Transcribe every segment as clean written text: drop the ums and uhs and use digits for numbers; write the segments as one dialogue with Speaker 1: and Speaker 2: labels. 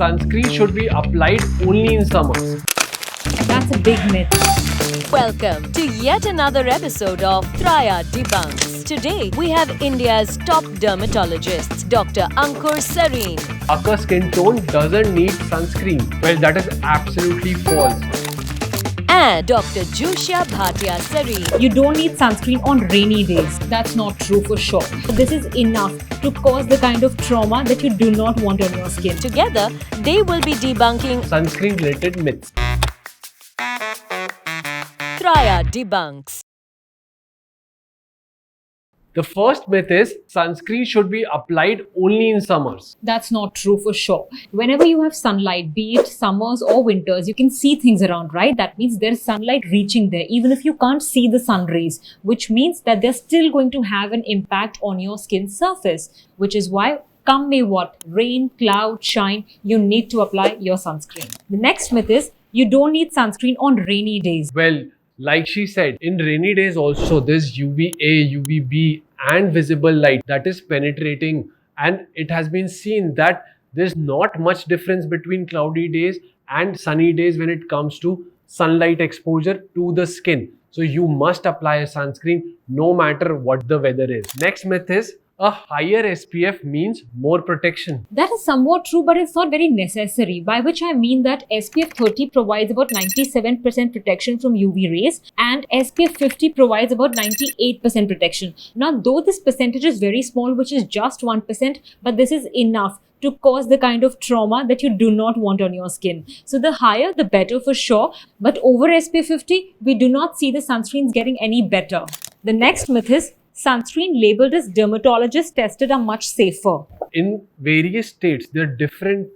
Speaker 1: sunscreen should be applied only in summers.
Speaker 2: That's a big myth.
Speaker 3: Welcome to yet another episode of Traya Debunks. Today we have India's top dermatologist, Dr. Ankur Sareen.
Speaker 1: Darker skin tone doesn't need sunscreen. Well, that is absolutely false.
Speaker 3: And Dr. Jushya Bhatia Sareen.
Speaker 2: You don't need sunscreen on rainy days. That's not true for sure. This is enough to cause the kind of trauma that you do not want on your skin.
Speaker 3: Together, they will be debunking
Speaker 1: Sunscreen related myths.
Speaker 3: Traya Debunks.
Speaker 1: The first myth is sunscreen should be applied only in summers.
Speaker 2: That's not true for sure. Whenever you have sunlight, be it summers or winters, you can see things around, right? That means there's sunlight reaching there, even if you can't see the sun rays, which means that they're still going to have an impact on your skin surface, which is why come may what, rain, cloud, shine, you need to apply your sunscreen. The next myth is you don't need sunscreen on rainy days.
Speaker 1: Well, like she said, in rainy days also there's UVA, UVB and visible light that is penetrating, and it has been seen that there's not much difference between cloudy days and sunny days when it comes to sunlight exposure to the skin. So you must apply a sunscreen no matter what the weather is. Next myth is a higher SPF means more protection.
Speaker 2: That is somewhat true, but it's not very necessary, by which I mean that SPF 30 provides about 97% protection from UV rays and SPF 50 provides about 98% protection. Now, though this percentage is very small, which is just 1%, but this is enough to cause the kind of trauma that you do not want on your skin. So the higher, the better for sure, but over SPF 50, we do not see the sunscreens getting any better. The next myth is sunscreen labeled as dermatologist tested are much safer.
Speaker 1: In various states, there are different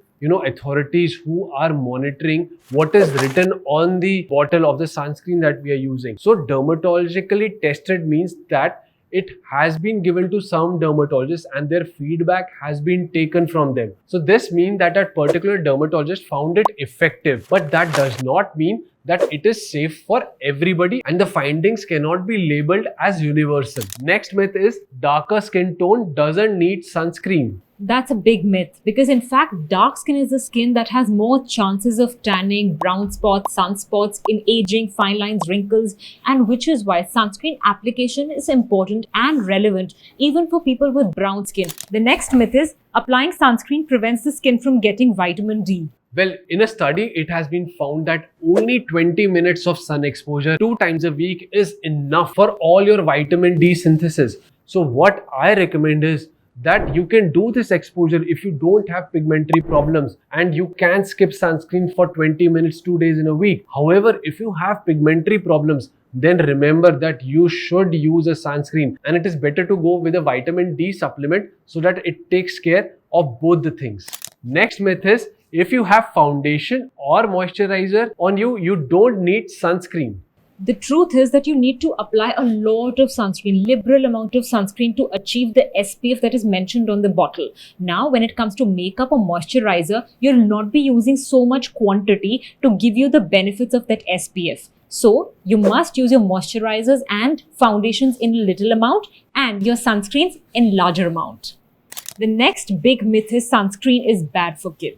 Speaker 1: authorities who are monitoring what is written on the bottle of the sunscreen that we are using. So dermatologically tested means that it has been given to some dermatologists and their feedback has been taken from them. So this means that a particular dermatologist found it effective, but that does not mean that it is safe for everybody and the findings cannot be labeled as universal. Next myth is darker skin tone doesn't need sunscreen.
Speaker 2: That's a big myth because in fact, dark skin is the skin that has more chances of tanning, brown spots, sunspots, in aging, fine lines, wrinkles, and which is why sunscreen application is important and relevant even for people with brown skin. The next myth is applying sunscreen prevents the skin from getting vitamin D.
Speaker 1: Well, in a study, it has been found that only 20 minutes of sun exposure 2 times a week is enough for all your vitamin D synthesis. So what I recommend is that you can do this exposure if you don't have pigmentary problems and you can skip sunscreen for 20 minutes 2 days in a week. However, if you have pigmentary problems, then remember that you should use a sunscreen and it is better to go with a vitamin D supplement so that it takes care of both the things. Next myth is if you have foundation or moisturizer on you, you don't need sunscreen.
Speaker 2: The truth is that you need to apply a lot of sunscreen, liberal amount of sunscreen to achieve the SPF that is mentioned on the bottle. Now, when it comes to makeup or moisturizer, you'll not be using so much quantity to give you the benefits of that SPF. So, you must use your moisturizers and foundations in little amount and your sunscreens in larger amount. The next big myth is sunscreen is bad for kids.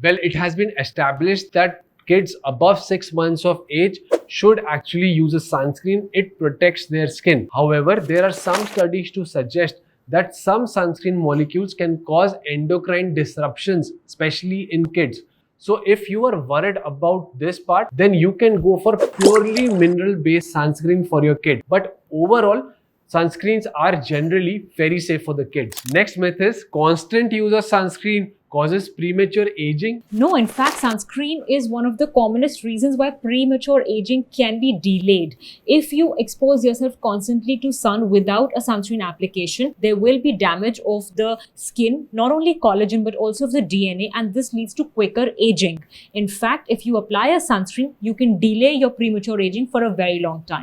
Speaker 1: Well, it has been established that kids above 6 months of age should actually use a sunscreen. It protects their skin. However, there are some studies to suggest that some sunscreen molecules can cause endocrine disruptions, especially in kids. So if you are worried about this part, then you can go for purely mineral-based sunscreen for your kid. But overall, sunscreens are generally very safe for the kids. Next myth is constant use of sunscreen causes premature aging.
Speaker 2: No, in fact, sunscreen is one of the commonest reasons why premature aging can be delayed. If you expose yourself constantly to sun without a sunscreen application, there will be damage of the skin, not only collagen but also of the DNA, and this leads to quicker aging. In fact, if you apply a sunscreen, you can delay your premature aging for a very long time.